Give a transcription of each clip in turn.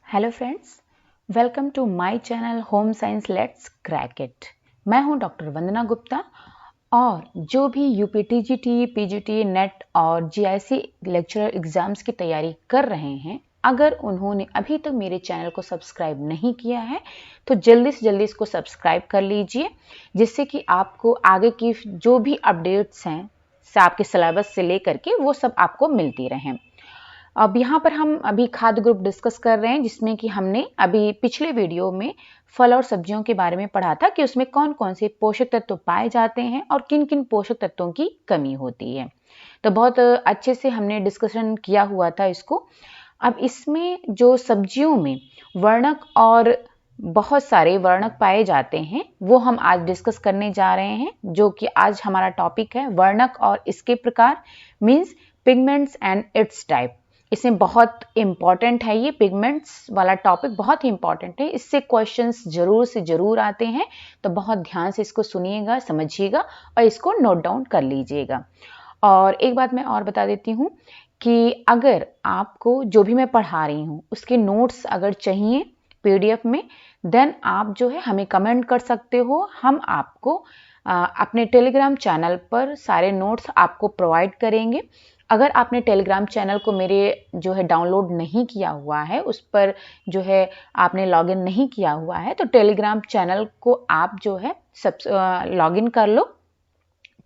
Hello friends, welcome to my channel home science let's crack it. मैं हूं doctor Vandana Gupta और जो भी यूपीटीजीटी, पीजीटी, नेट और जीआईसी लेक्चरर एग्जाम्स की तैयारी कर रहे हैं, अगर उन्होंने अभी तक मेरे चैनल को सब्सक्राइब नहीं किया है तो जल्दी से जल्दी इसको सब्सक्राइब कर लीजिए, जिससे कि आपको आगे की जो भी अपडेट्स हैं आपके सिलेबस से लेकर के वो सब आपको मिलती रहें। अब यहाँ पर हम अभी खाद्य ग्रुप डिस्कस कर रहे हैं, जिसमें कि हमने अभी पिछले वीडियो में फल और सब्जियों के बारे में पढ़ा था कि उसमें कौन कौन से पोषक तत्व पाए जाते हैं और किन किन पोषक तत्वों की कमी होती है। तो बहुत अच्छे से हमने डिस्कशन किया हुआ था इसको। अब इसमें जो सब्जियों में वर्णक और बहुत सारे वर्णक पाए जाते हैं वो हम आज डिस्कस करने जा रहे हैं, जो कि आज हमारा टॉपिक है वर्णक और इसके प्रकार, means pigments and it's type. इसमें बहुत इंपॉर्टेंट है, ये पिगमेंट्स वाला टॉपिक बहुत ही इंपॉर्टेंट है। इससे क्वेश्चंस जरूर से जरूर आते हैं, तो बहुत ध्यान से इसको सुनिएगा, समझिएगा और इसको नोट डाउन कर लीजिएगा। और एक बात मैं और बता देती हूँ कि अगर आपको जो भी मैं पढ़ा रही हूँ उसके नोट्स अगर चाहिए पीडीएफ में, देन आप जो है हमें कमेंट कर सकते हो। हम आपको अपने टेलीग्राम चैनल पर सारे नोट्स आपको प्रोवाइड करेंगे। अगर आपने टेलीग्राम चैनल को मेरे जो है डाउनलोड नहीं किया हुआ है, उस पर जो है आपने लॉगिन नहीं किया हुआ है, तो टेलीग्राम चैनल को आप जो है लॉगिन कर लो,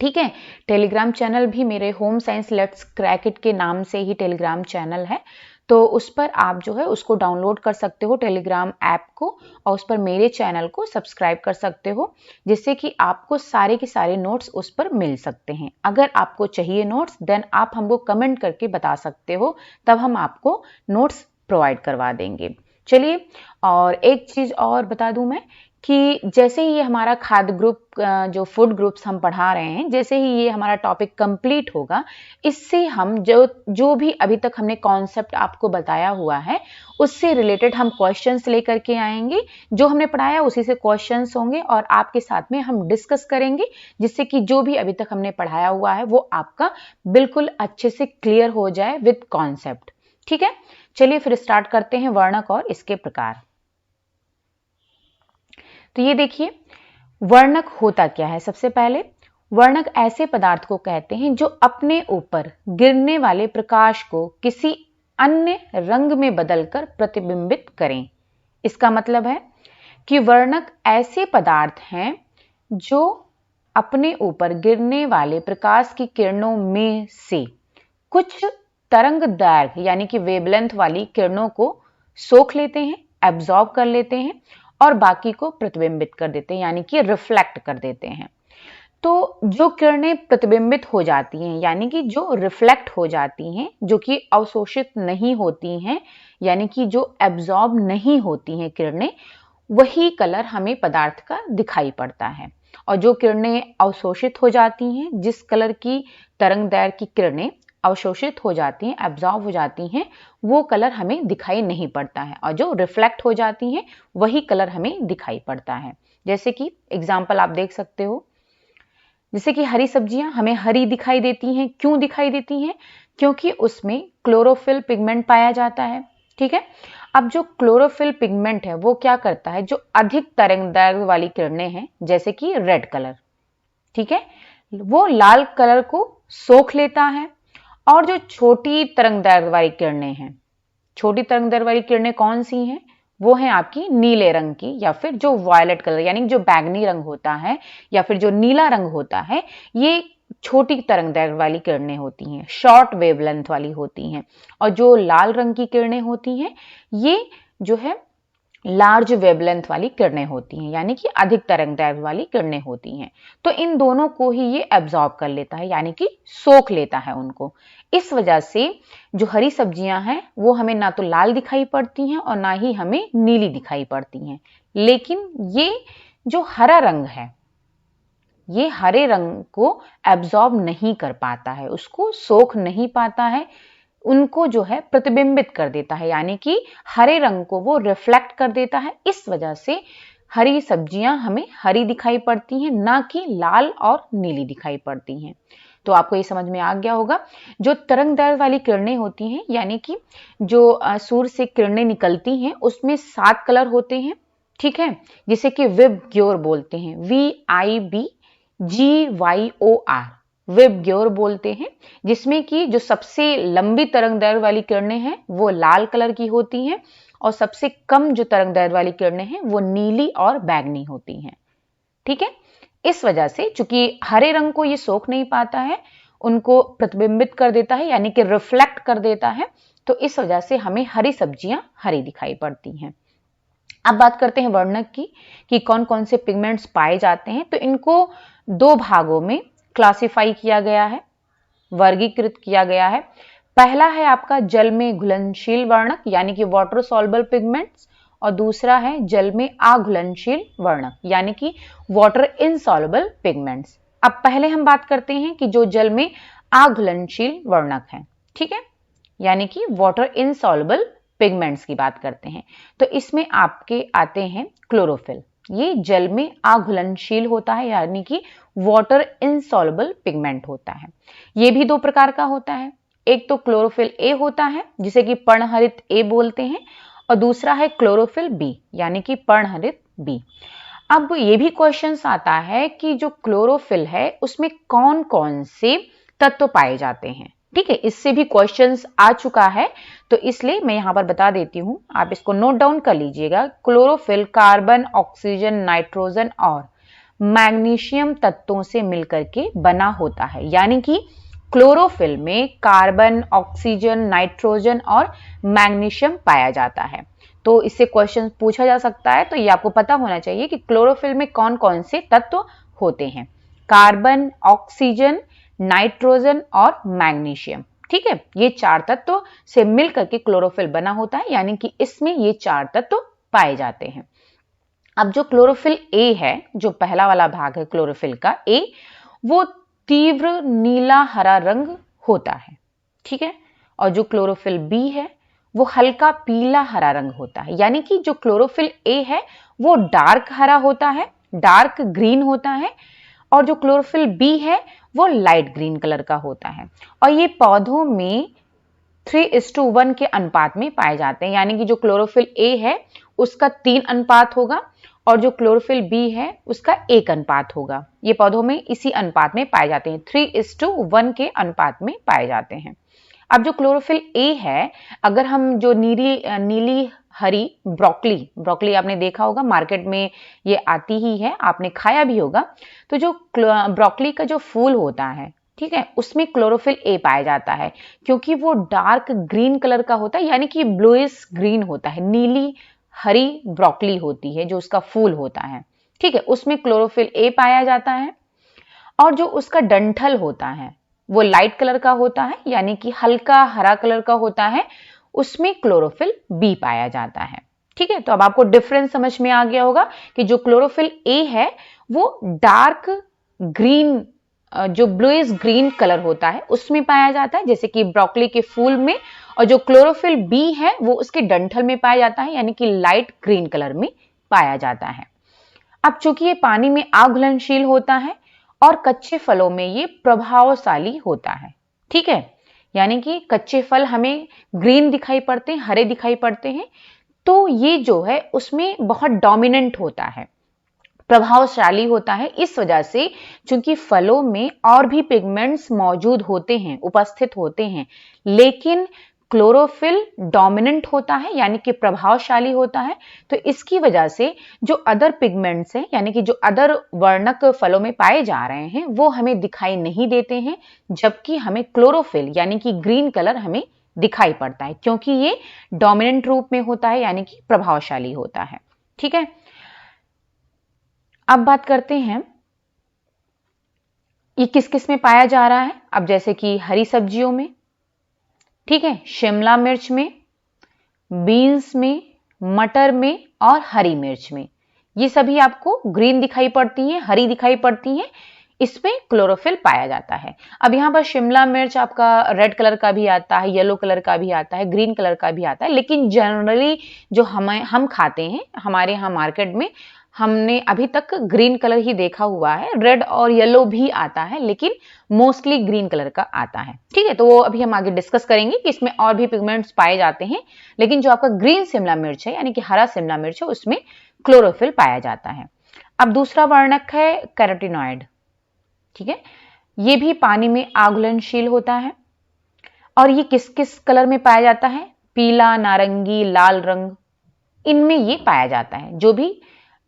ठीक है। टेलीग्राम चैनल भी मेरे home science let's crack it के नाम से ही टेलीग्राम चैनल है, तो उस पर आप जो है उसको डाउनलोड कर सकते हो टेलीग्राम ऐप को, और उस पर मेरे चैनल को सब्सक्राइब कर सकते हो, जिससे कि आपको सारे के सारे नोट्स उस पर मिल सकते हैं। अगर आपको चाहिए नोट्स, देन आप हमको कमेंट करके बता सकते हो, तब हम आपको नोट्स प्रोवाइड करवा देंगे। चलिए, और एक चीज और बता दूं मैं कि जैसे ही ये हमारा खाद्य ग्रुप जो फूड ग्रुप्स हम पढ़ा रहे हैं, जैसे ही ये हमारा टॉपिक कंप्लीट होगा, इससे हम जो भी अभी तक हमने कॉन्सेप्ट आपको बताया हुआ है उससे रिलेटेड हम क्वेश्चंस लेकर के आएंगे। जो हमने पढ़ाया उसी से क्वेश्चंस होंगे और आपके साथ में हम डिस्कस करेंगे, जिससे कि जो भी अभी तक हमने पढ़ाया हुआ है वो आपका बिल्कुल अच्छे से क्लियर हो जाए विद कॉन्सेप्ट। ठीक है, चलिए फिर स्टार्ट करते हैं वर्णक और इसके प्रकार। तो ये देखिए, वर्णक होता क्या है। सबसे पहले, वर्णक ऐसे पदार्थ को कहते हैं जो अपने ऊपर गिरने वाले प्रकाश को किसी अन्य रंग में बदलकर प्रतिबिंबित करें। इसका मतलब है कि वर्णक ऐसे पदार्थ हैं जो अपने ऊपर गिरने वाले प्रकाश की किरणों में से कुछ तरंग दैर्घ्य यानी कि वेवलेंथ वाली किरणों को सोख लेते हैं, एब्जॉर्ब कर लेते हैं और बाकी को प्रतिबिंबित कर देते हैं, यानी कि रिफ्लेक्ट कर देते हैं। तो जो किरणें प्रतिबिंबित हो जाती हैं, यानी कि जो रिफ्लेक्ट हो जाती हैं, जो कि अवशोषित नहीं होती हैं, यानी कि जो एब्जॉर्ब नहीं होती हैं किरणें, वही कलर हमें पदार्थ का दिखाई पड़ता है। और जो किरणें अवशोषित हो जाती हैं, जिस कलर की तरंगदैर्घ्य की किरणें अवशोषित हो जाती हैं, एब्जॉर्ब हो जाती हैं, वो कलर हमें दिखाई नहीं पड़ता है, और जो रिफ्लेक्ट हो जाती हैं वही कलर हमें दिखाई पड़ता है। जैसे कि एग्जाम्पल आप देख सकते हो, जैसे कि हरी सब्जियां हमें हरी दिखाई देती हैं। क्यों दिखाई देती हैं? क्योंकि उसमें क्लोरोफिल पिगमेंट पाया जाता है। ठीक है, अब जो क्लोरोफिल पिगमेंट है वो क्या करता है, जो अधिक तरंगदैर्घ्य वाली किरणें हैं, जैसे कि रेड कलर, ठीक है, वो लाल कलर को सोख लेता है। और जो छोटी तरंगदैर्घ्य वाली किरणें हैं, छोटी तरंगदैर्घ्य वाली किरणें कौन सी हैं? वो हैं आपकी नीले रंग की, या फिर जो वायलेट कलर यानी जो बैगनी रंग होता है, या फिर जो नीला रंग होता है, ये छोटी तरंगदैर्घ्य वाली किरणें होती हैं, शॉर्ट वेवलेंथ वाली होती हैं। और जो लाल रंग की किरणें होती हैं, ये जो है लार्ज वेवलेंथ वाली किरणें होती हैं, यानी कि अधिक तरंगदैर्घ्य वाली किरणें होती हैं। तो इन दोनों को ही ये एब्जॉर्ब कर लेता है, यानी कि सोख लेता है उनको। इस वजह से जो हरी सब्जियां हैं वो हमें ना तो लाल दिखाई पड़ती हैं और ना ही हमें नीली दिखाई पड़ती हैं। लेकिन ये जो हरा रंग है, ये हरे रंग को एब्जॉर्ब नहीं कर पाता है, उसको सोख नहीं पाता है, उनको जो है प्रतिबिंबित कर देता है, यानी कि हरे रंग को वो रिफ्लेक्ट कर देता है। इस वजह से हरी सब्जियां हमें हरी दिखाई पड़ती हैं, ना कि लाल और नीली दिखाई पड़ती हैं। तो आपको ये समझ में आ गया होगा। जो तरंगदैर्घ्य वाली किरणें होती हैं, यानी कि जो सूर्य से किरणें निकलती हैं, उसमें 7 कलर होते हैं, ठीक है, जिसे कि विबग्योर बोलते हैं, VIBGYOR, विबग्योर बोलते हैं, जिसमें कि जो सबसे लंबी तरंगदैर्घ्य वाली किरणें हैं वो लाल कलर की होती हैं और सबसे कम जो तरंगदैर्घ्य वाली किरणें हैं वो नीली और बैंगनी होती हैं, ठीक है। इस वजह से चूंकि हरे रंग को ये सोख नहीं पाता है, उनको प्रतिबिंबित कर देता है, यानी कि रिफ्लेक्ट कर देता है, तो इस वजह से हमें हरी सब्जियां हरी दिखाई पड़ती हैं। अब बात करते हैं वर्णक की कि कौन कौन से पिगमेंट्स पाए जाते हैं। तो इनको 2 भागों में क्लासिफाई किया गया है, वर्गीकृत किया गया है। पहला है आपका जल में घुलनशील वर्णक, यानी कि वाटर सॉल्युबल पिगमेंट्स, और दूसरा है जल में अघुलनशील वर्णक, यानी कि वाटर इनसॉल्युबल पिगमेंट्स। अब पहले हम बात करते हैं कि जो जल में अघुलनशील वर्णक है, ठीक है, यानी कि वाटर इनसॉल्युबल पिगमेंट्स की बात करते हैं। तो इसमें आपके आते हैं क्लोरोफिल, ये जल में अघुलनशील होता है, यानी कि वाटर इनसॉल्युबल पिगमेंट होता है। ये भी 2 प्रकार का होता है, एक तो क्लोरोफिल ए होता है जिसे कि पर्णहरित ए बोलते हैं, और दूसरा है क्लोरोफिल बी, यानी कि पर्णहरित बी। अब ये भी क्वेश्चन आता है कि जो क्लोरोफिल है उसमें कौन कौन से तत्व पाए जाते हैं, ठीक है, इससे भी क्वेश्चंस आ चुका है, तो इसलिए मैं यहां पर बता देती हूं, आप इसको नोट डाउन कर लीजिएगा। क्लोरोफिल कार्बन, ऑक्सीजन, नाइट्रोजन और मैग्नीशियम तत्वों से मिलकर के बना होता है, यानी कि क्लोरोफिल में कार्बन, ऑक्सीजन, नाइट्रोजन और मैग्नीशियम पाया जाता है। तो इससे क्वेश्चन पूछा जा सकता है, तो ये आपको पता होना चाहिए कि क्लोरोफिल में कौन कौन से तत्व होते हैं, कार्बन, ऑक्सीजन, नाइट्रोजन और मैग्नीशियम, ठीक है, ये 4 तत्व से मिलकर के क्लोरोफिल बना होता है, यानी कि इसमें ये 4 तत्व पाए जाते हैं। अब जो क्लोरोफिल ए है, जो पहला वाला भाग है क्लोरोफिल का ए, वो तीव्र नीला हरा रंग होता है, ठीक है, और जो क्लोरोफिल बी है वो हल्का पीला हरा रंग होता है, यानी कि जो क्लोरोफिल ए है वो डार्क हरा होता है, डार्क ग्रीन होता है, और जो क्लोरोफिल बी है वो लाइट ग्रीन कलर का होता है। और ये पौधों में 3:1 के अनुपात में पाए जाते हैं, यानी कि जो क्लोरोफिल ए है उसका 3 अनुपात होगा और जो क्लोरोफिल बी है उसका 1 अनुपात होगा। ये पौधों में इसी अनुपात में पाए जाते हैं, 3:1 के अनुपात में पाए जाते हैं। अब जो क्लोरोफिल ए है, अगर हम जो नीली हरी ब्रोकली आपने देखा होगा, मार्केट में ये आती ही है, आपने खाया भी होगा, तो जो ब्रोकली का जो फूल होता है, ठीक है, उसमें क्लोरोफिल ए पाया जाता है, क्योंकि वो डार्क ग्रीन कलर का होता है, यानी कि ब्लूइश ग्रीन होता है, नीली हरी ब्रोकली होती है जो उसका फूल होता है, ठीक है, उसमें क्लोरोफिल ए पाया जाता है। और जो उसका डंठल होता है वो लाइट कलर का होता है, यानी कि हल्का हरा कलर का होता है, उसमें क्लोरोफिल बी पाया जाता है, ठीक है। तो अब आपको डिफरेंस समझ में आ गया होगा कि जो क्लोरोफिल ए है वो डार्क ग्रीन, जो ब्लूइश ग्रीन कलर होता है उसमें पाया जाता है, जैसे कि ब्रोकली के फूल में, और जो क्लोरोफिल बी है वो उसके डंठल में पाया जाता है, यानी कि लाइट ग्रीन कलर में पाया जाता है। अब चूंकि ये पानी में अघुलनशील होता है और कच्चे फलों में ये प्रभावशाली होता है, ठीक है, यानी कि कच्चे फल हमें ग्रीन दिखाई पड़ते हैं, हरे दिखाई पड़ते हैं, तो ये जो है उसमें बहुत डोमिनेंट होता है, प्रभावशाली होता है। इस वजह से चूंकि फलों में और भी पिगमेंट्स मौजूद होते हैं, उपस्थित होते हैं, लेकिन क्लोरोफिल डोमिनेंट होता है, यानी कि प्रभावशाली होता है, तो इसकी वजह से जो अदर पिगमेंट्स हैं, यानी कि जो अदर वर्णक फलों में पाए जा रहे हैं वो हमें दिखाई नहीं देते हैं, जबकि हमें क्लोरोफिल यानी कि ग्रीन कलर हमें दिखाई पड़ता है, क्योंकि ये डोमिनेंट रूप में होता है, यानी कि प्रभावशाली होता है, ठीक है। अब बात करते हैं ये किस किस में पाया जा रहा है। अब जैसे कि हरी सब्जियों में, ठीक है, शिमला मिर्च में, बीन्स में, मटर में और हरी मिर्च में, ये सभी आपको ग्रीन दिखाई पड़ती हैं, हरी दिखाई पड़ती हैं, इसमें क्लोरोफिल पाया जाता है। अब यहाँ पर शिमला मिर्च आपका रेड कलर का भी आता है, येलो कलर का भी आता है, ग्रीन कलर का भी आता है, लेकिन जनरली जो हम खाते हैं हमारे यहाँ मार्केट में हमने अभी तक ग्रीन कलर ही देखा हुआ है, रेड और येलो भी आता है लेकिन मोस्टली ग्रीन कलर का आता है। ठीक है, तो वो अभी हम आगे डिस्कस करेंगे कि इसमें और भी पिगमेंट्स पाए जाते हैं, लेकिन जो आपका ग्रीन शिमला मिर्च है यानी कि हरा शिमला मिर्च है उसमें क्लोरोफिल पाया जाता है। अब दूसरा वर्णक है कैरोटीनॉइड। ठीक है, ये भी पानी में आघुलनशील होता है और ये किस किस कलर में पाया जाता है? पीला, नारंगी, लाल रंग, इनमें ये पाया जाता है। जो भी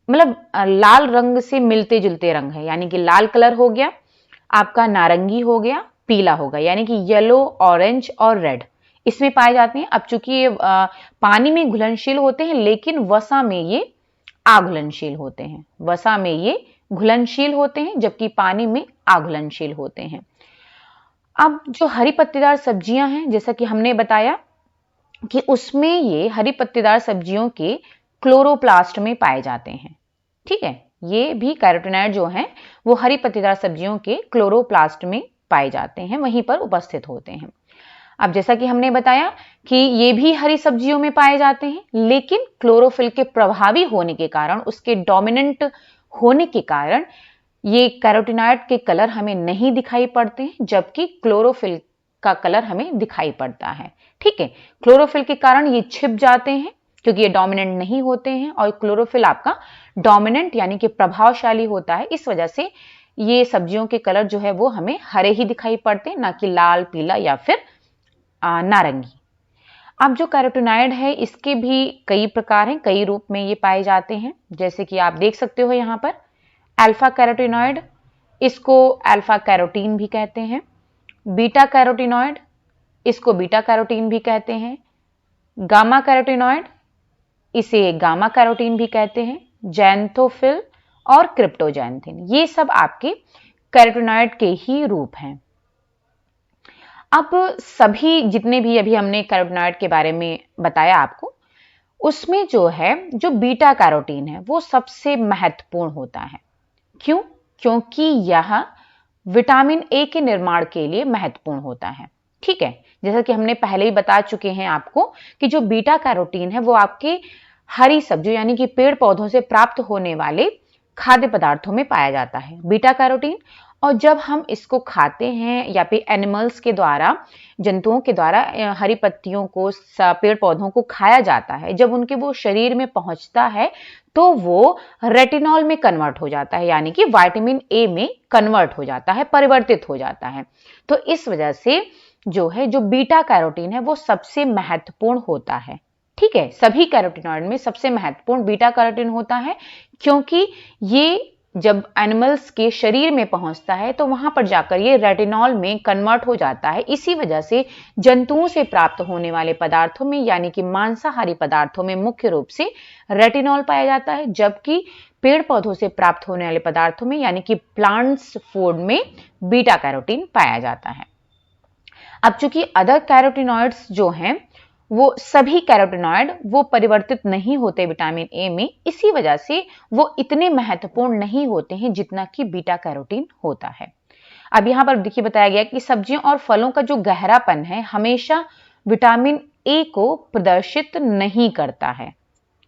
मतलब लाल रंग से मिलते जुलते रंग है, यानी कि लाल कलर हो गया आपका, नारंगी हो गया, पीला होगा, यानी कि येलो, ऑरेंज और रेड इसमें पाए जाते हैं। अब चूंकि ये पानी में घुलनशील होते हैं लेकिन वसा में ये आघुलनशील होते हैं। वसा में ये घुलनशील होते हैं जबकि पानी में आघुलनशील होते हैं। अब जो हरी पत्तेदार सब्जियां हैं, जैसा कि हमने बताया कि उसमें ये हरी पत्तेदार सब्जियों के क्लोरोप्लास्ट में पाए जाते हैं। ठीक है, ये भी कैरोटीनॉइड जो हैं वो हरी पत्तेदार सब्जियों के क्लोरोप्लास्ट में पाए जाते हैं, वहीं पर उपस्थित होते हैं। अब जैसा कि हमने बताया कि ये भी हरी सब्जियों में पाए जाते हैं, लेकिन क्लोरोफिल के प्रभावी होने के कारण, उसके डोमिनेंट होने के कारण ये कैरोटीनॉइड के कलर हमें नहीं दिखाई पड़ते हैं, जबकि क्लोरोफिल का कलर हमें दिखाई पड़ता है। ठीक है, क्लोरोफिल के कारण ये छिप जाते हैं क्योंकि ये डोमिनेंट नहीं होते हैं, और क्लोरोफिल आपका डोमिनेंट यानी कि प्रभावशाली होता है। इस वजह से ये सब्जियों के कलर जो है वो हमें हरे ही दिखाई पड़ते हैं, ना कि लाल, पीला या फिर नारंगी। अब जो कैरोटीनॉइड है इसके भी कई प्रकार हैं, कई रूप में ये पाए जाते हैं। जैसे कि आप देख सकते हो यहाँ पर अल्फा कैरोटीनॉइड, इसको अल्फा कैरोटीन भी कहते हैं। बीटा कैरोटीनॉइड, इसको बीटा कैरोटीन भी कहते हैं। गामा कैरोटीनॉइड, इसे गामा कैरोटीन भी कहते हैं। जैंथोफिल और क्रिप्टोजैंथिन, ये सब आपके कैरोटीनॉइड के ही रूप हैं। अब सभी जितने भी अभी हमने कैरोटीनॉइड के बारे में बताया आपको, उसमें जो है जो बीटा कैरोटीन है वो सबसे महत्वपूर्ण होता है। क्यों? क्योंकि यह विटामिन ए के निर्माण के लिए महत्वपूर्ण होता है। ठीक है, जैसा कि हमने पहले ही बता चुके हैं आपको कि जो बीटा कैरोटीन है वो आपके हरी सब्जियों यानी कि पेड़ पौधों से प्राप्त होने वाले खाद्य पदार्थों में पाया जाता है बीटा कैरोटीन। और जब हम इसको खाते हैं या फिर एनिमल्स के द्वारा, जंतुओं के द्वारा हरी पत्तियों को, पेड़ पौधों को खाया जाता है, जब उनके वो शरीर में पहुंचता है तो वो रेटिनॉल में कन्वर्ट हो जाता है, यानी कि विटामिन ए में कन्वर्ट हो जाता है, परिवर्तित हो जाता है। तो इस वजह से जो है जो बीटा कैरोटीन है वो सबसे महत्वपूर्ण होता है। ठीक है, सभी कैरोटीनॉइड में सबसे महत्वपूर्ण बीटा कैरोटीन होता है, क्योंकि ये जब एनिमल्स के शरीर में पहुंचता है तो वहां पर जाकर ये रेटिनॉल में कन्वर्ट हो जाता है। इसी वजह से जंतुओं से प्राप्त होने वाले पदार्थों में यानी कि मांसाहारी पदार्थों में मुख्य रूप से रेटिनॉल पाया जाता है, जबकि पेड़ पौधों से प्राप्त होने वाले पदार्थों में यानी कि प्लांट्स फूड में बीटा कैरोटीन पाया जाता है। अब चूंकि अदर कैरोटीनॉइड्स जो हैं वो सभी कैरोटीनॉइड वो परिवर्तित नहीं होते विटामिन ए में, इसी वजह से वो इतने महत्वपूर्ण नहीं होते हैं जितना कि बीटा कैरोटीन होता है। अब यहां पर देखिए बताया गया कि सब्जियों और फलों का जो गहरापन है हमेशा विटामिन ए को प्रदर्शित नहीं करता है,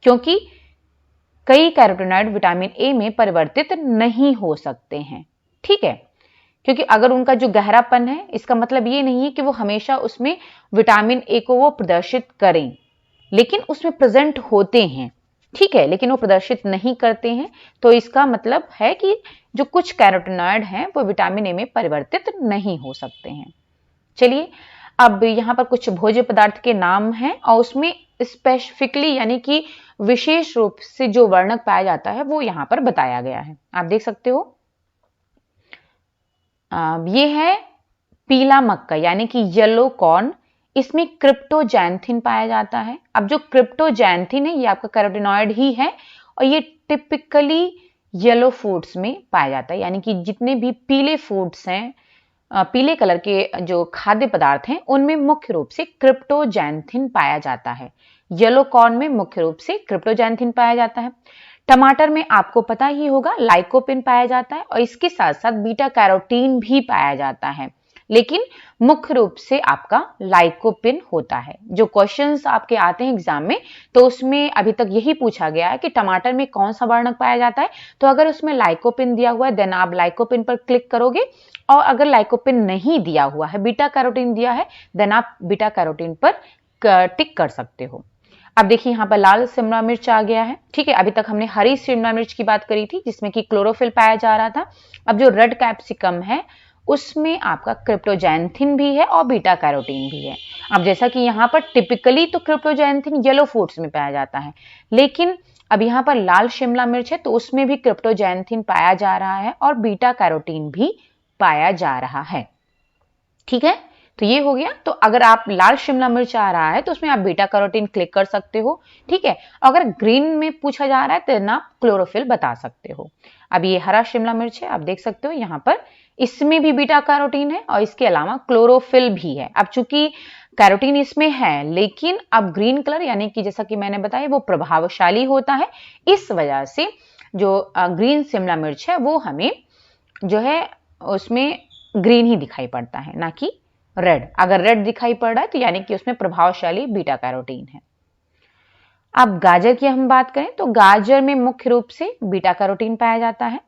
क्योंकि कई कैरोटीनॉइड विटामिन ए में परिवर्तित नहीं हो सकते हैं। ठीक है, क्योंकि अगर उनका जो गहरापन है, इसका मतलब ये नहीं है कि वो हमेशा उसमें विटामिन ए को वो प्रदर्शित करें, लेकिन उसमें प्रेजेंट होते हैं। ठीक है, लेकिन वो प्रदर्शित नहीं करते हैं, तो इसका मतलब है कि जो कुछ कैरोटीनॉइड हैं वो विटामिन ए में परिवर्तित नहीं हो सकते हैं। चलिए, अब यहाँ पर कुछ भोज्य पदार्थ के नाम हैं और उसमें स्पेसिफिकली यानी कि विशेष रूप से जो वर्णक पाया जाता है वो यहाँ पर बताया गया है। आप देख सकते हो, ये है पीला मक्का यानी कि येलो कॉर्न, इसमें क्रिप्टोजैंथिन पाया जाता है। अब जो क्रिप्टोजैंथिन है ये आपका कैरोटीनॉइड ही है और ये टिपिकली येलो फूड्स में पाया जाता है, यानी कि जितने भी पीले फूड्स हैं, पीले कलर के जो खाद्य पदार्थ हैं उनमें मुख्य रूप से क्रिप्टोजैंथिन पाया जाता है। येलो कॉर्न में मुख्य रूप से क्रिप्टोजैंथिन पाया जाता है। टमाटर में आपको पता ही होगा लाइकोपिन पाया जाता है और इसके साथ साथ बीटा कैरोटीन भी पाया जाता है। लेकिन मुख्य रूप से आपका लाइकोपिन होता है। जो क्वेश्चंस आपके आते हैं एग्जाम में, तो उसमें अभी तक यही पूछा गया है कि टमाटर में कौन सा वर्णक पाया जाता है। तो अगर उसमें लाइकोपिन दिया हुआ है देन आप लाइकोपिन पर क्लिक करोगे, और अगर लाइकोपिन नहीं दिया हुआ है, बीटा कैरोटीन दिया है, देन आप बीटा कैरोटीन पर टिक कर सकते हो। अब देखिए यहाँ पर लाल शिमला मिर्च आ गया है। ठीक है, अभी तक हमने हरी शिमला मिर्च की बात करी थी जिसमें कि क्लोरोफिल पाया जा रहा था। अब जो रेड कैप्सिकम है उसमें आपका क्रिप्टोजैंथिन भी है और बीटा कैरोटीन भी है। अब जैसा कि यहाँ पर टिपिकली तो क्रिप्टोजैंथिन येलो फूड्स में पाया जाता है, लेकिन अब यहाँ पर लाल शिमला मिर्च है तो उसमें भी क्रिप्टोजैंथिन पाया जा रहा है और बीटा कैरोटीन भी पाया जा रहा है। ठीक है, तो ये हो गया। तो अगर आप लाल शिमला मिर्च आ रहा है तो उसमें आप बीटा कैरोटीन क्लिक कर सकते हो। ठीक है, अगर ग्रीन में पूछा जा रहा है तो आप क्लोरोफिल बता सकते हो। अब ये हरा शिमला मिर्च है, आप देख सकते हो यहाँ पर इसमें भी बीटा कैरोटीन है और इसके अलावा क्लोरोफिल भी है। अब चूंकि कैरोटीन इसमें है लेकिन अब ग्रीन कलर यानी कि जैसा कि मैंने बताया वो प्रभावशाली होता है, इस वजह से जो ग्रीन शिमला मिर्च है वो हमें जो है उसमें ग्रीन ही दिखाई पड़ता है, ना कि रेड। अगर रेड दिखाई पड़ रहा है तो यानी कि उसमें प्रभावशाली बीटा कैरोटीन है। अब गाजर की हम बात करें तो गाजर में मुख्य रूप से बीटा कैरोटीन पाया जाता है।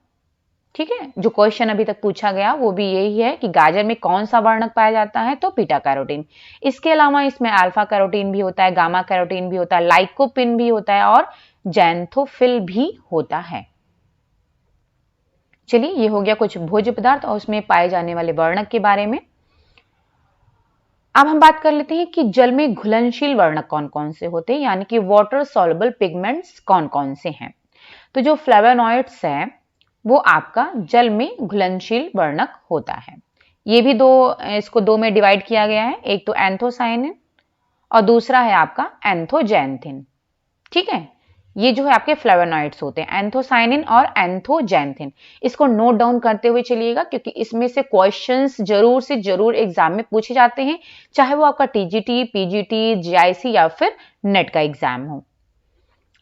ठीक है, जो क्वेश्चन अभी तक पूछा गया वो भी यही है कि गाजर में कौन सा वर्णक पाया जाता है, तो बीटा कैरोटीन। इसके अलावा इसमें अल्फा कैरोटीन भी होता है, गामा कैरोटीन भी होता है, लाइकोपिन भी होता है और जैंथोफिल भी होता है। चलिए, ये हो गया कुछ भोज्य पदार्थ और उसमें पाए जाने वाले वर्णक के बारे में। अब हम बात कर लेते हैं कि जल में घुलनशील वर्णक कौन कौन से होते हैं, यानी कि वाटर सॉल्युबल पिगमेंट्स कौन कौन से हैं। तो जो फ्लेवोनॉइड्स है वो आपका जल में घुलनशील वर्णक होता है। ये भी इसको दो में डिवाइड किया गया है, एक तो एंथोसाइनिन और दूसरा है आपका एंथोजैंथिन। ठीक है, ये जो है आपके फ्लेवोनॉइड्स होते हैं, एंथोसाइनिन और एंथोजैंथिन। इसको नोट डाउन करते हुए चलिएगा क्योंकि इसमें से क्वेश्चंस जरूर से जरूर एग्जाम में पूछे जाते हैं, चाहे वो आपका टीजीटी, पीजीटी, जीआईसी या फिर नेट का एग्जाम हो।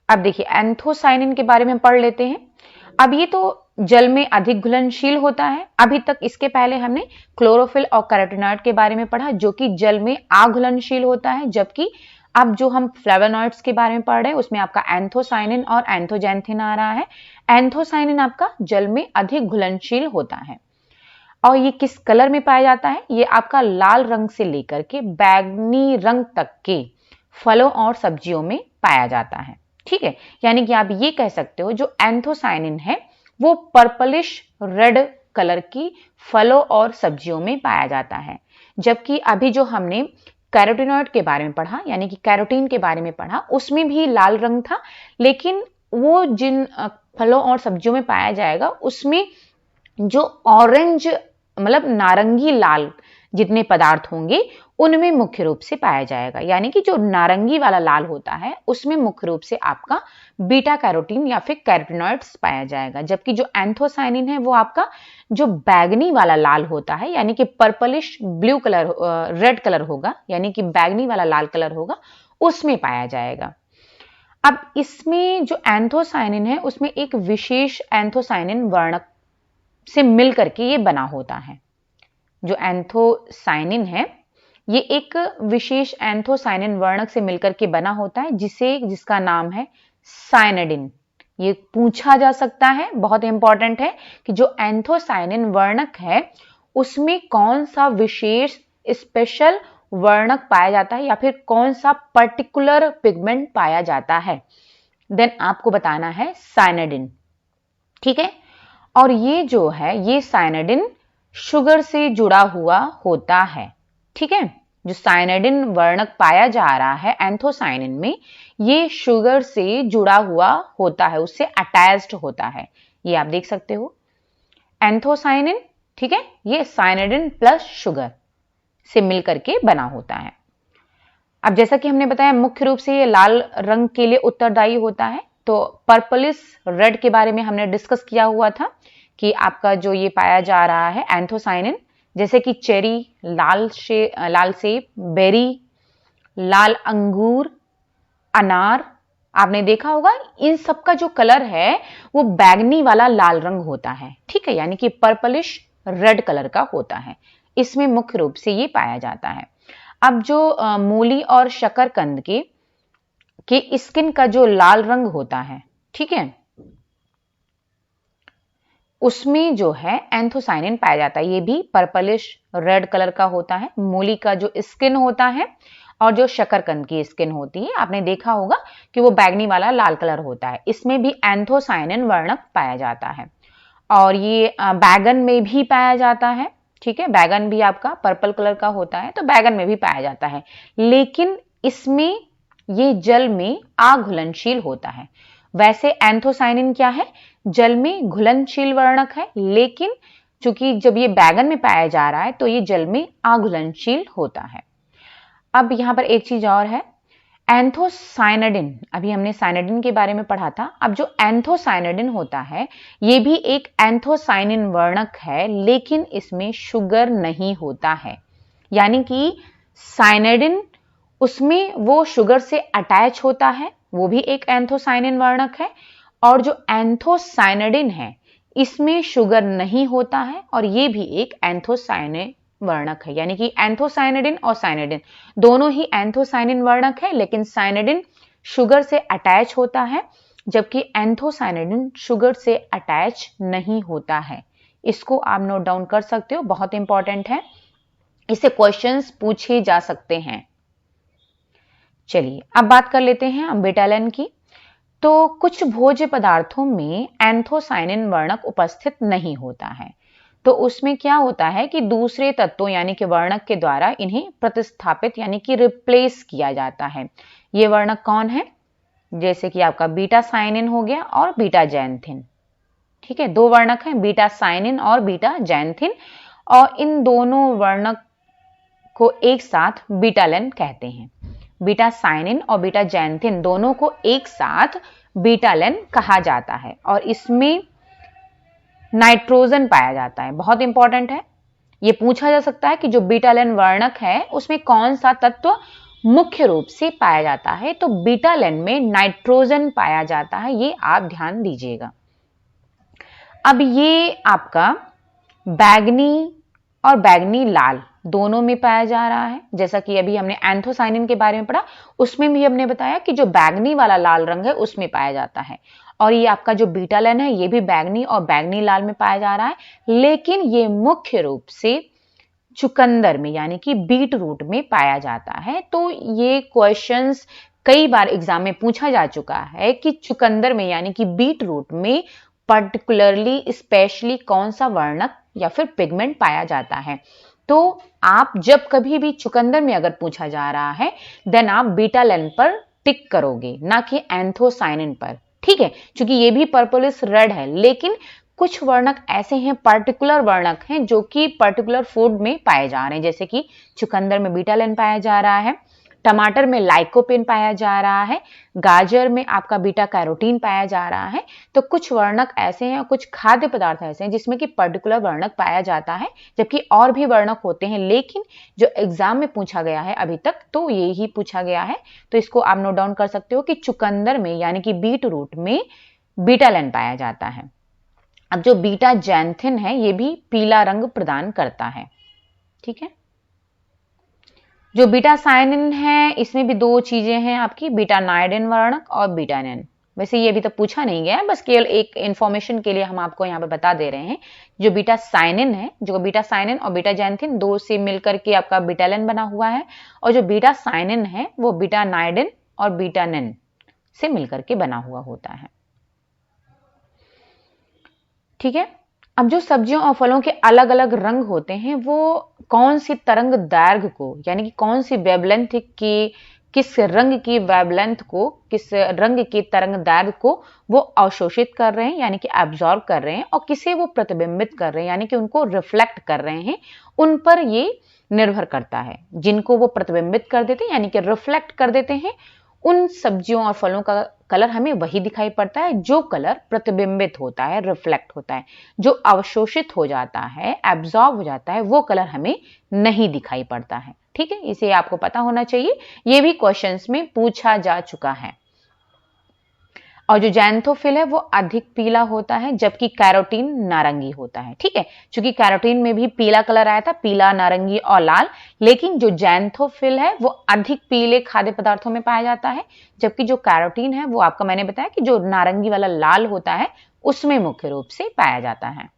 अब देखिए एंथोसाइनिन के बारे में पढ़ लेते हैं। अब ये तो जल में अधिक घुलनशील होता है। अभी तक इसके पहले हमने क्लोरोफिल और कैरोटीनॉइड के बारे में पढ़ा जो कि जल में अघुलनशील होता है, जबकि अब जो हम फ्लेवोनॉइड्स के बारे में पढ़ रहे हैं उसमें आपका एंथोसाइनिन और एंथोजैंथिन आ रहा है। एंथोसाइनिन आपका जल में अधिक घुलनशील होता है और ये किस कलर में पाया जाता है, ये आपका लाल रंग से लेकर के बैगनी रंग तक के फलों और सब्जियों में पाया जाता है। ठीक है, यानी कि आप ये कह सकते हो जो एंथोसाइनिन है वो पर्पलिश रेड कलर की फलों और सब्जियों में पाया जाता है, जबकि अभी जो हमने कैरोटीनॉइड के बारे में पढ़ा यानी कि कैरोटीन के बारे में पढ़ा उसमें भी लाल रंग था, लेकिन वो जिन फलों और सब्जियों में पाया जाएगा उसमें जो ऑरेंज मतलब नारंगी लाल जितने पदार्थ होंगे उनमें मुख्य रूप से पाया जाएगा, यानी कि जो नारंगी वाला लाल होता है उसमें मुख्य रूप से आपका बीटा कैरोटीन या फिर कैरोटीनॉइड्स पाया जाएगा, जबकि जो एंथोसाइनिन है वो आपका जो बैगनी वाला लाल होता है यानी कि purplish blue colour red colour होगा, यानी कि बैगनी वाला लाल कलर होगा, उसमें पाया जाएगा। अब इसमें जो एंथोसाइनिन है उसमें एक विशेष एंथोसाइनिन वर्णक से मिलकर के ये बना होता है। जो एंथोसाइनिन है ये एक विशेष एंथोसाइनिन वर्णक से मिलकर के बना होता है जिसका नाम है साइनडिन। ये पूछा जा सकता है, बहुत इंपॉर्टेंट है कि जो एंथोसाइनिन वर्णक है उसमें कौन सा विशेष स्पेशल वर्णक पाया जाता है या फिर कौन सा पर्टिकुलर पिगमेंट पाया जाता है, देन आपको बताना है साइनडिन। ठीक है, और ये जो है ये साइनडिन शुगर से जुड़ा हुआ होता है। ठीक है, जो साइनडिन वर्णक पाया जा रहा है एंथोसाइनिन में ये शुगर से जुड़ा हुआ होता है, उससे अटैच्ड होता है। ये आप देख सकते हो एंथोसाइनिन। ठीक है, ये साइनडिन प्लस शुगर से मिलकर के बना होता है। अब जैसा कि हमने बताया मुख्य रूप से ये लाल रंग के लिए उत्तरदायी होता है। तो पर्पलिश रेड के बारे में हमने डिस्कस किया हुआ था कि आपका जो ये पाया जा रहा है एंथोसाइनिन, जैसे कि चेरी, लाल सेब, बेरी, लाल अंगूर, अनार, आपने देखा होगा इन सब का जो कलर है वो बैगनी वाला लाल रंग होता है। ठीक है, यानी कि पर्पलिश रेड कलर का होता है। इसमें मुख्य रूप से ये पाया जाता है। अब जो मूली और शकरकंद के स्किन का जो लाल रंग होता है, ठीक है, उसमें जो है एंथोसायनिन पाया जाता है। ये भी पर्पलिश रेड कलर का होता है। मूली का जो स्किन होता है और जो शकरकंद की स्किन होती है, आपने देखा होगा कि वो बैगनी वाला लाल कलर होता है। इसमें भी एंथोसायनिन वर्णक पाया जाता है। और ये बैगन में भी पाया जाता है, ठीक है, बैगन भी आपका पर्पल कलर का होता है, तो बैगन में भी पाया जाता है, लेकिन इसमें ये जल में अघुलनशील होता है। वैसे एंथोसायनिन क्या है, जल में घुलनशील वर्णक है, लेकिन चूंकि जब ये बैगन में पाया जा रहा है तो ये जल में अघुलनशील होता है। अब यहां पर एक चीज और है, एंथोसायनिडिन, अभी हमने साइनिडिन के बारे में पढ़ा था। अब जो एंथोसायनिडिन होता है ये भी एक एंथोसायनिन वर्णक है, लेकिन इसमें शुगर नहीं होता है। यानी कि साइनिडिन, उसमें वो शुगर से अटैच होता है, वो भी एक एंथोसायनिन वर्णक है। और जो एंथोसायनिडिन है इसमें शुगर नहीं होता है, और ये भी एक एंथोसायनिन वर्णक है। यानी कि एंथोसायनिडिन और साइनिडिन दोनों ही एंथोसायनिन वर्णक है, लेकिन साइनिडिन शुगर से अटैच होता है, जबकि एंथोसायनिडिन शुगर से अटैच नहीं होता है। इसको आप नोट डाउन कर सकते हो, बहुत इंपॉर्टेंट है, इससे क्वेश्चंस पूछे जा सकते हैं। चलिए अब बात कर लेते हैं हम बेटालिन की। तो कुछ भोज्य पदार्थों में एंथोसायनिन वर्णक उपस्थित नहीं होता है, तो उसमें क्या होता है कि दूसरे तत्वों यानी कि वर्णक के द्वारा इन्हें प्रतिस्थापित यानी कि रिप्लेस किया जाता है। ये वर्णक कौन है, जैसे कि आपका बीटा साइनिन हो गया और बीटा जैंथिन, ठीक है, दो वर्णक हैं, बीटा साइनिन और बीटा जैंथिन, और इन दोनों वर्णक को एक साथ बीटालिन कहते हैं। बीटा साइनिन और बीटा जैंथिन दोनों को एक साथ बीटालिन कहा जाता है, और इसमें नाइट्रोजन पाया जाता है। बहुत इंपॉर्टेंट है, यह पूछा जा सकता है कि जो बीटालिन वर्णक है उसमें कौन सा तत्व मुख्य रूप से पाया जाता है, तो बीटालिन में नाइट्रोजन पाया जाता है, ये आप ध्यान दीजिएगा। अब ये आपका बैगनी और बैगनी लाल दोनों में पाया जा रहा है। जैसा कि अभी हमने एंथोसायनिन के बारे में पढ़ा, उसमें भी हमने बताया कि जो बैगनी वाला लाल रंग है उसमें पाया जाता है, और ये आपका जो बीटालिन है ये भी बैगनी और बैगनी लाल में पाया जा रहा है, लेकिन ये मुख्य रूप से चुकंदर में यानी कि बीट रूट में पाया जाता है। तो ये क्वेश्चंस कई बार एग्जाम में पूछा जा चुका है कि चुकंदर में यानी कि बीट रूट में पर्टिकुलरली स्पेशली कौन सा वर्णक या फिर पिगमेंट पाया जाता है। तो आप जब कभी भी चुकंदर में अगर पूछा जा रहा है देन आप बीटालिन पर टिक करोगे, ना कि एंथोसायनिन पर, ठीक है, क्योंकि ये भी पर्पलिश रेड है, लेकिन कुछ वर्णक ऐसे हैं, पर्टिकुलर वर्णक हैं जो कि पर्टिकुलर फूड में पाए जा रहे हैं, जैसे कि चुकंदर में बीटालिन पाया जा रहा है, टमाटर में लाइकोपेन पाया जा रहा है, गाजर में आपका बीटा कैरोटीन पाया जा रहा है। तो कुछ वर्णक ऐसे हैं, कुछ खाद्य पदार्थ ऐसे हैं जिसमें कि पर्टिकुलर वर्णक पाया जाता है, जबकि और भी वर्णक होते हैं, लेकिन जो एग्जाम में पूछा गया है अभी तक तो ये ही पूछा गया है। तो इसको आप नोट डाउन कर सकते हो कि चुकंदर में यानी कि बीट रूट में बीटालिन पाया जाता है। अब जो बीटा जैंथिन है ये भी पीला रंग प्रदान करता है, ठीक है। जो बीटा साइनिन है इसमें भी दो चीजें हैं आपकी, बीटा नाइडिन वर्णक और बीटानिन। वैसे ये अभी तक पूछा नहीं गया है, बस केवल एक इंफॉर्मेशन के लिए हम आपको यहाँ पे बता दे रहे हैं। जो बीटा साइनिन है, जो बीटा साइनिन और बीटा जैंथिन दो से मिलकर के आपका बीटालिन बना हुआ है, और जो बीटा साइनिन है वो बीटा नाइडिन और बीटानिन से मिलकर के बना हुआ होता है, ठीक है। अब जो सब्जियों और फलों के अलग अलग रंग होते हैं वो कौन सी तरंग दैर्घ्य को यानी कि कौन सी वेवलेंथ की, किस रंग की वेवलेंथ को, किस रंग की तरंग दैर्घ्य को वो अवशोषित कर रहे हैं यानी कि एब्जॉर्ब कर रहे हैं, और किसे वो प्रतिबिंबित कर रहे हैं यानी कि उनको रिफ्लेक्ट कर रहे हैं, उन पर ये निर्भर करता है। जिनको वो प्रतिबिंबित कर देते हैं यानी कि रिफ्लेक्ट कर देते हैं, उन सब्जियों और फलों का कलर हमें वही दिखाई पड़ता है जो कलर प्रतिबिंबित होता है, रिफ्लेक्ट होता है। जो अवशोषित हो जाता है, एब्जॉर्ब हो जाता है, वो कलर हमें नहीं दिखाई पड़ता है, ठीक है। इसे आपको पता होना चाहिए, ये भी क्वेश्चंस में पूछा जा चुका है। और जो जैंथोफिल है वो अधिक पीला होता है, जबकि कैरोटीन नारंगी होता है। ठीक है, क्योंकि कैरोटीन में भी पीला कलर आया था, पीला, नारंगी और लाल, लेकिन जो जैंथोफिल है वो अधिक पीले खाद्य पदार्थों में पाया जाता है, जबकि जो कैरोटीन है वो आपका मैंने बताया कि जो नारंगी वाला लाल होता है उसमें मुख्य रूप से पाया जाता है।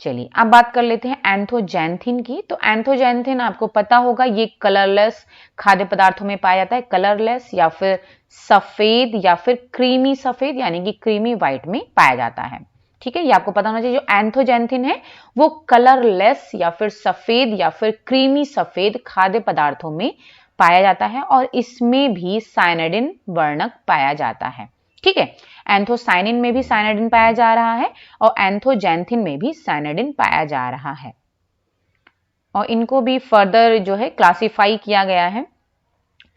चलिए अब बात कर लेते हैं एंथोजैंथिन की। तो एंथोजैंथिन आपको पता होगा ये कलरलेस खाद्य पदार्थों में पाया जाता है, कलरलेस या फिर सफेद या फिर क्रीमी सफेद यानी कि क्रीमी व्हाइट में पाया जाता है। ठीक है, ये आपको पता होना चाहिए। जो एंथोजैंथिन है वो कलरलेस या फिर सफेद या फिर क्रीमी सफेद खाद्य पदार्थों में पाया जाता है और इसमें भी साइनाइडिन वर्णक पाया जाता है। ठीक है, एंथोसाइनिन में भी साइनाइडिन पाया जा रहा है और एंथोजैंथिन में भी साइनाइडिन पाया जा रहा है और इनको भी फर्दर जो है क्लासिफाई किया गया है।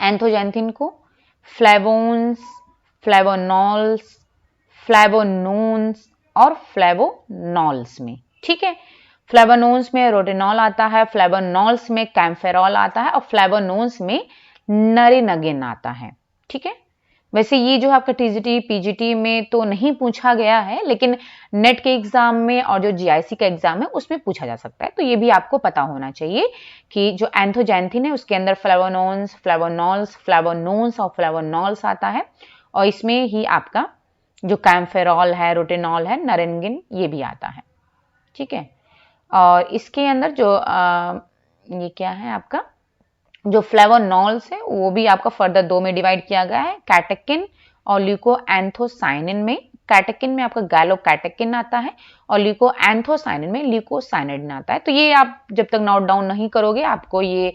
एंथोजैंथिन को फ्लेवोन्स, फ्लेवोनॉल्स, फ्लेवोनोन्स और फ्लेवोनॉल्स में। ठीक है, फ्लेवोनोन्स में रोटेनॉल आता है, फ्लेवोनॉल्स में कैम्फेरॉल आता है और फ्लेवोनोन्स में नरेनगिन आता है। ठीक है, वैसे ये जो आपका टीजीटी पीजीटी में तो नहीं पूछा गया है, लेकिन नेट के एग्जाम में और जो जीआईसी का एग्जाम है उसमें पूछा जा सकता है, तो ये भी आपको पता होना चाहिए कि जो एंथोजैंथिन है उसके अंदर फ्लेवोनोन्स, फ्लेवोनॉल्स, फ्लेवोनोन्स और फ्लेवोनॉल्स आता है और इसमें ही आपका जो कैम्फेरॉल है, रोटेनॉल है, नरेनगिन ये भी आता है। ठीक है, और इसके अंदर जो ये क्या है आपका जो फ्लेवोनॉल्स है वो भी आपका फर्दर दो में डिवाइड किया गया है, कैटेकिन और ल्यूकोएंथोसाइनिन में। कैटेकिन में आपका गैलोकैटेकिन आता है और ल्यूकोएंथोसाइनिन में ल्यूकोसाइनिडिन आता है। तो ये आप जब तक नोट डाउन नहीं करोगे आपको ये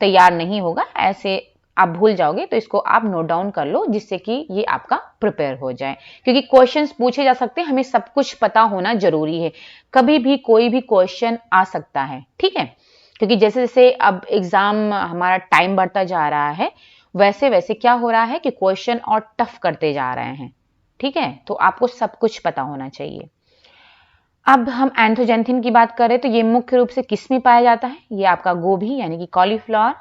तैयार नहीं होगा, ऐसे आप भूल जाओगे, तो इसको आप नोट डाउन कर लो जिससे कि ये आपका प्रिपेयर हो जाए, क्योंकि क्वेश्चंस पूछे जा सकते हैं, हमें सब कुछ पता होना जरूरी है, कभी भी कोई भी क्वेश्चन आ सकता है। ठीक है, क्योंकि जैसे जैसे अब एग्जाम हमारा टाइम बढ़ता जा रहा है वैसे वैसे क्या हो रहा है कि क्वेश्चन और टफ करते जा रहे हैं। ठीक है, तो आपको सब कुछ पता होना चाहिए। अब हम एंथोजैंथिन की बात करें तो ये मुख्य रूप से किस में पाया जाता है, ये आपका गोभी यानी कि कॉलीफ्लावर,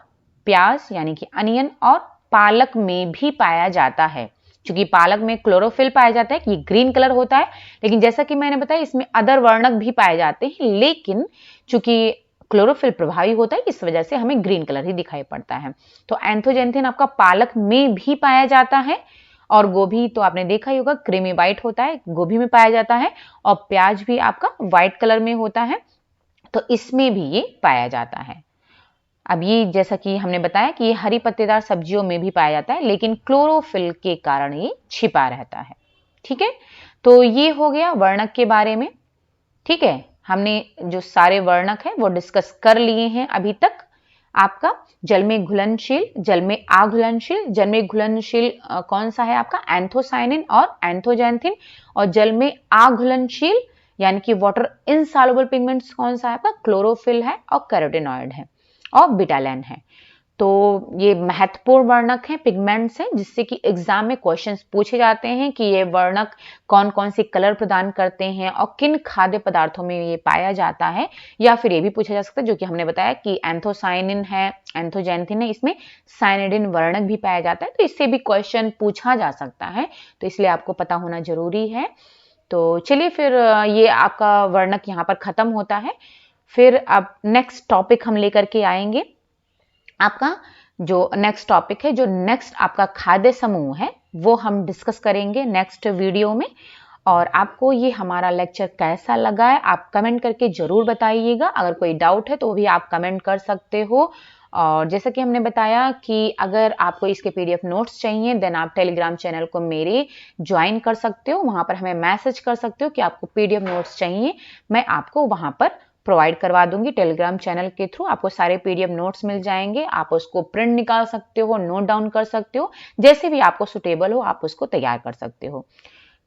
प्याज यानी कि अनियन और पालक में भी पाया जाता है। क्योंकि पालक में क्लोरोफिल पाया जाता है, ये ग्रीन कलर होता है, लेकिन जैसा कि मैंने बताया इसमें अदर वर्णक भी पाए जाते हैं, लेकिन चूंकि क्लोरोफिल प्रभावी होता है इस वजह से हमें ग्रीन कलर ही दिखाई पड़ता है। तो एंथोजैंथिन आपका पालक में भी पाया जाता है और गोभी तो आपने देखा ही होगा क्रीमी व्हाइट होता है, गोभी में पाया जाता है और प्याज भी आपका व्हाइट कलर में होता है, तो इसमें भी ये पाया जाता है। अब ये जैसा कि हमने बताया कि ये हरी पत्तेदार सब्जियों में भी पाया जाता है, लेकिन क्लोरोफिल के कारण ये छिपा रहता है। ठीक है, तो ये हो गया वर्णक के बारे में। ठीक है, हमने जो सारे वर्णक हैं वो डिस्कस कर लिए हैं अभी तक। आपका जल में घुलनशील, जल में अघुलनशील, जल में घुलनशील कौन सा है आपका एंथोसाइनिन और एंथोजैंथिन, और जल में अघुलनशील यानी कि वाटर इनसॉल्युबल पिगमेंट्स कौन सा है आपका क्लोरोफिल है और कैरोटीनॉइड है और बिटालैन है। तो ये महत्वपूर्ण वर्णक हैं, पिगमेंट्स हैं, जिससे कि एग्जाम में क्वेश्चंस पूछे जाते हैं कि ये वर्णक कौन कौन से कलर प्रदान करते हैं और किन खाद्य पदार्थों में ये पाया जाता है, या फिर ये भी पूछा जा सकता है जो कि हमने बताया कि एंथोसाइनिन है, एंथोजैंथिन है, इसमें साइनाइडिन वर्णक भी पाया जाता है, तो इससे भी क्वेश्चन पूछा जा सकता है, तो इसलिए आपको पता होना जरूरी है। तो चलिए फिर ये आपका वर्णक यहाँ पर खत्म होता है। फिर अब नेक्स्ट टॉपिक हम लेकर के आएंगे। आपका जो नेक्स्ट टॉपिक है, जो नेक्स्ट आपका खाद्य समूह है, वो हम डिस्कस करेंगे नेक्स्ट वीडियो में। और आपको ये हमारा लेक्चर कैसा लगा है आप कमेंट करके जरूर बताइएगा। अगर कोई डाउट है तो भी आप कमेंट कर सकते हो। और जैसा कि हमने बताया कि अगर आपको इसके पीडीएफ नोट्स चाहिए देन आप टेलीग्राम चैनल को मेरे ज्वाइन कर सकते हो, वहां पर हमें मैसेज कर सकते हो कि आपको पीडीएफ नोट्स चाहिए, मैं आपको वहां पर प्रोवाइड करवा दूंगी। टेलीग्राम चैनल के थ्रू आपको सारे पीडीएफ नोट्स मिल जाएंगे, आप उसको प्रिंट निकाल सकते हो, नोट डाउन कर सकते हो, जैसे भी आपको सुटेबल हो आप उसको तैयार कर सकते हो।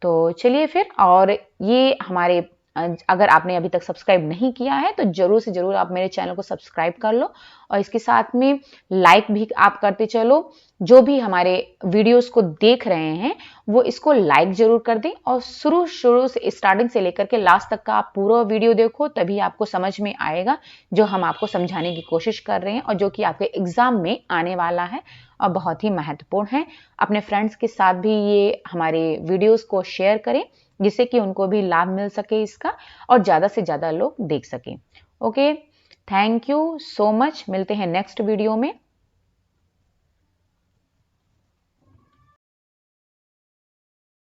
तो चलिए फिर, और ये हमारे अगर आपने अभी तक सब्सक्राइब नहीं किया है तो जरूर से जरूर आप मेरे चैनल को सब्सक्राइब कर लो और इसके साथ में लाइक भी आप करते चलो। जो भी हमारे वीडियोस को देख रहे हैं वो इसको लाइक जरूर कर दें और शुरू से स्टार्टिंग से लेकर के लास्ट तक का आप पूरा वीडियो देखो, तभी आपको समझ में आएगा जो हम आपको समझाने की कोशिश कर रहे हैं और जो कि आपके एग्जाम में आने वाला है और बहुत ही महत्वपूर्ण है। अपने फ्रेंड्स के साथ भी ये हमारे वीडियोस को शेयर करें जिससे कि उनको भी लाभ मिल सके इसका और ज्यादा से ज्यादा लोग देख सकें। Okay, thank you so much. मिलते हैं नेक्स्ट वीडियो में।